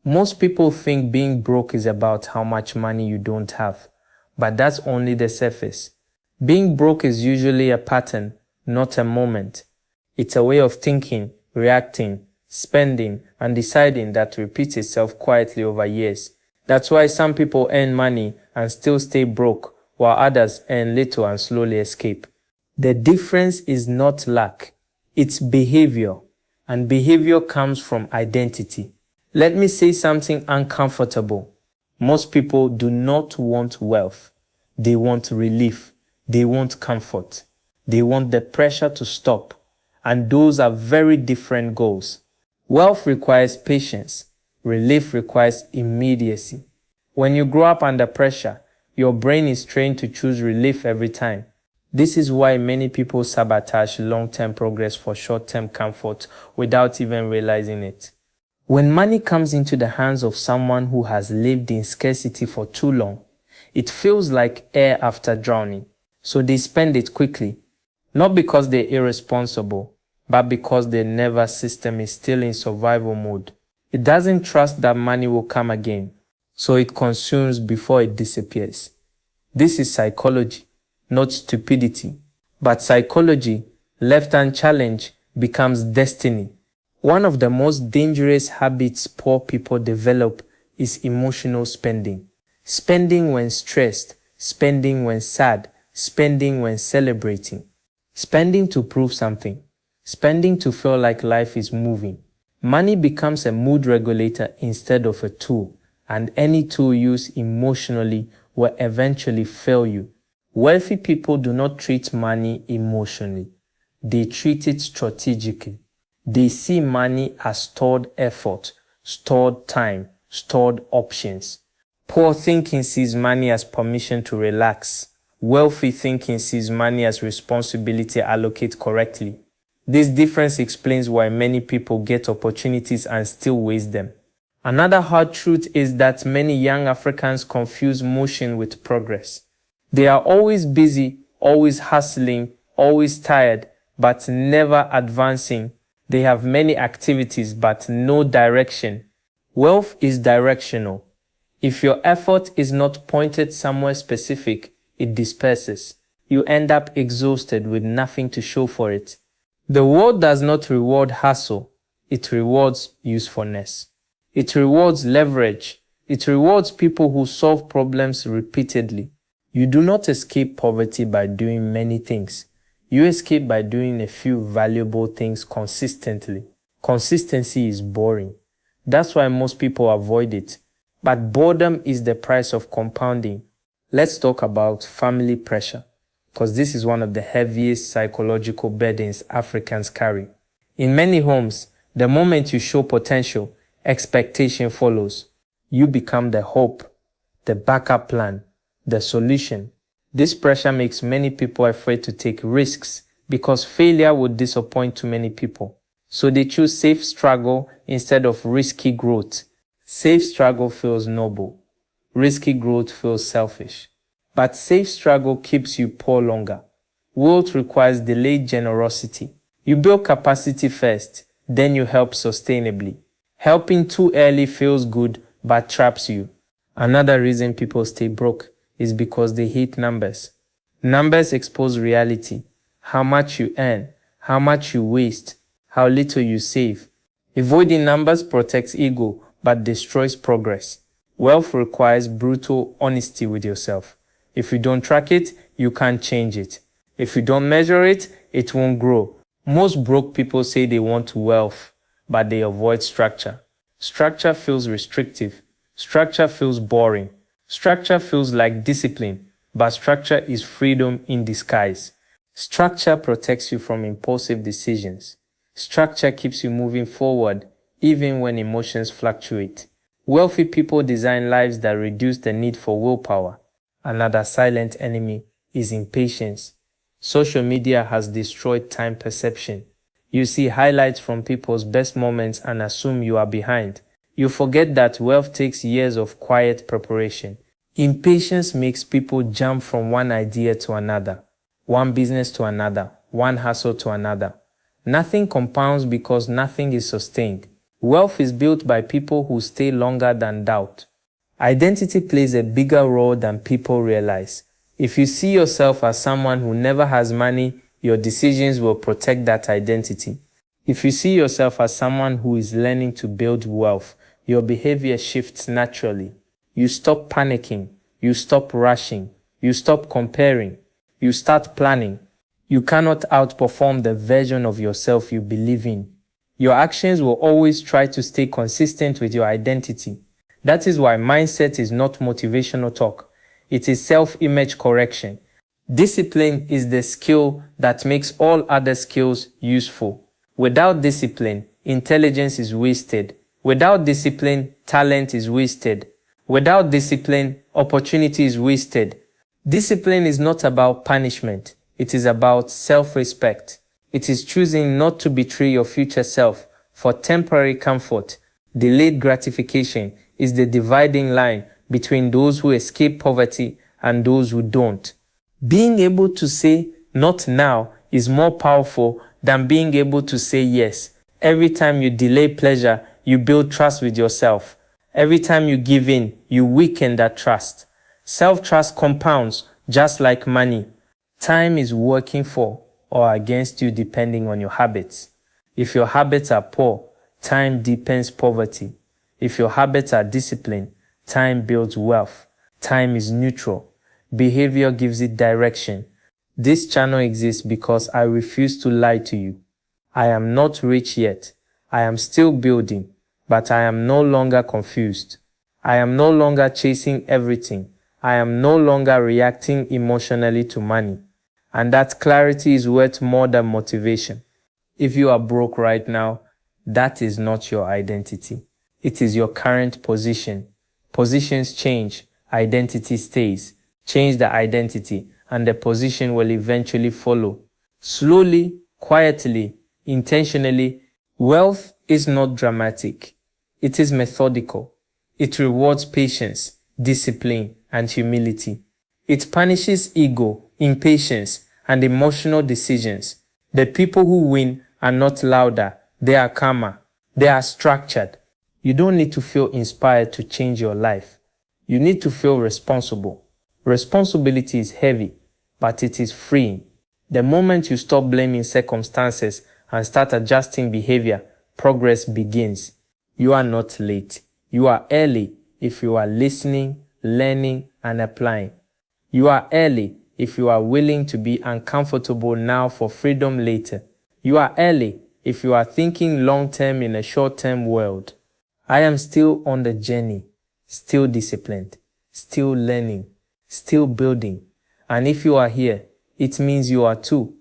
Most people think being broke is about how much money you don't have, but that's only the surface. Being broke is usually a pattern, not a moment. It's a way of thinking, reacting, spending, and deciding that repeats itself quietly over years. That's why some people earn money and still stay broke, while others earn little and slowly escape. The difference is not lack, it's behavior, and behavior comes from identity. Let me say something uncomfortable. Most people do not want wealth. They want relief. They want comfort. They want the pressure to stop. And those are very different goals. Wealth requires patience. Relief requires immediacy. When you grow up under pressure, your brain is trained to choose relief every time. This is why many people sabotage long-term progress for short-term comfort without even realizing it. When money comes into the hands of someone who has lived in scarcity for too long, it feels like air after drowning. So they spend it quickly, not because they're irresponsible, but because their nervous system is still in survival mode. It doesn't trust that money will come again, so it consumes before it disappears. This is psychology, not stupidity. But psychology, left unchallenged, becomes destiny. One of the most dangerous habits poor people develop is emotional spending. Spending when stressed, spending when sad, spending when celebrating. Spending to prove something. Spending to feel like life is moving. Money becomes a mood regulator instead of a tool, and any tool used emotionally will eventually fail you. Wealthy people do not treat money emotionally. They treat it strategically. They see money as stored effort, stored time, stored options. Poor thinking sees money as permission to relax. Wealthy thinking sees money as responsibility allocated correctly. This difference explains why many people get opportunities and still waste them. Another hard truth is that many young Africans confuse motion with progress. They are always busy, always hustling, always tired, but never advancing. They have many activities but no direction. Wealth is directional. If your effort is not pointed somewhere specific, it disperses. You end up exhausted with nothing to show for it. The world does not reward hustle. It rewards usefulness. It rewards leverage. It rewards people who solve problems repeatedly. You do not escape poverty by doing many things. You escape by doing a few valuable things consistently. Consistency is boring. That's why most people avoid it. But boredom is the price of compounding. Let's talk about family pressure, because this is one of the heaviest psychological burdens Africans carry. In many homes, the moment you show potential, expectation follows. You become the hope, the backup plan, the solution. This pressure makes many people afraid to take risks because failure would disappoint too many people. So they choose safe struggle instead of risky growth. Safe struggle feels noble. Risky growth feels selfish. But safe struggle keeps you poor longer. Wealth requires delayed generosity. You build capacity first, then you help sustainably. Helping too early feels good but traps you. Another reason people stay broke is because they hate numbers. Numbers expose reality. How much you earn, how much you waste, how little you save. Avoiding numbers protects ego but destroys progress. Wealth requires brutal honesty with yourself. If you don't track it, you can't change it. If you don't measure it, it won't grow. Most broke people say they want wealth, but they avoid structure. Structure feels restrictive. Structure feels boring. Structure feels like discipline, but structure is freedom in disguise. Structure protects you from impulsive decisions. Structure keeps you moving forward, even when emotions fluctuate. Wealthy people design lives that reduce the need for willpower. Another silent enemy is impatience. Social media has destroyed time perception. You see highlights from people's best moments and assume you are behind. You forget that wealth takes years of quiet preparation. Impatience makes people jump from one idea to another, one business to another, one hustle to another. Nothing compounds because nothing is sustained. Wealth is built by people who stay longer than doubt. Identity plays a bigger role than people realize. If you see yourself as someone who never has money, your decisions will protect that identity. If you see yourself as someone who is learning to build wealth, your behavior shifts naturally. You stop panicking. You stop rushing. You stop comparing. You start planning. You cannot outperform the version of yourself you believe in. Your actions will always try to stay consistent with your identity. That is why mindset is not motivational talk. It is self-image correction. Discipline is the skill that makes all other skills useful. Without discipline, intelligence is wasted. Without discipline, talent is wasted. Without discipline, opportunity is wasted. Discipline is not about punishment. It is about self-respect. It is choosing not to betray your future self for temporary comfort. Delayed gratification is the dividing line between those who escape poverty and those who don't. Being able to say not now is more powerful than being able to say yes. Every time you delay pleasure, you build trust with yourself. Every time you give in, you weaken that trust. Self-trust compounds just like money. Time is working for or against you depending on your habits. If your habits are poor, time deepens poverty. If your habits are disciplined, time builds wealth. Time is neutral. Behavior gives it direction. This channel exists because I refuse to lie to you. I am not rich yet. I am still building, but I am no longer confused. I am no longer chasing everything. I am no longer reacting emotionally to money. And that clarity is worth more than motivation. If you are broke right now, that is not your identity. It is your current position. Positions change, identity stays. Change the identity, and the position will eventually follow. Slowly, quietly, intentionally. Wealth is not dramatic. It is methodical. It rewards patience, discipline, and humility. It punishes ego, impatience, and emotional decisions. The people who win are not louder. They are calmer. They are structured. You don't need to feel inspired to change your life. You need to feel responsible. Responsibility is heavy, but it is freeing. The moment you stop blaming circumstances and start adjusting behavior, progress begins. You are not late. You are early if you are listening, learning, and applying. You are early if you are willing to be uncomfortable now for freedom later. You are early if you are thinking long-term in a short-term world. I am still on the journey, still disciplined, still learning, still building. And if you are here, it means you are too.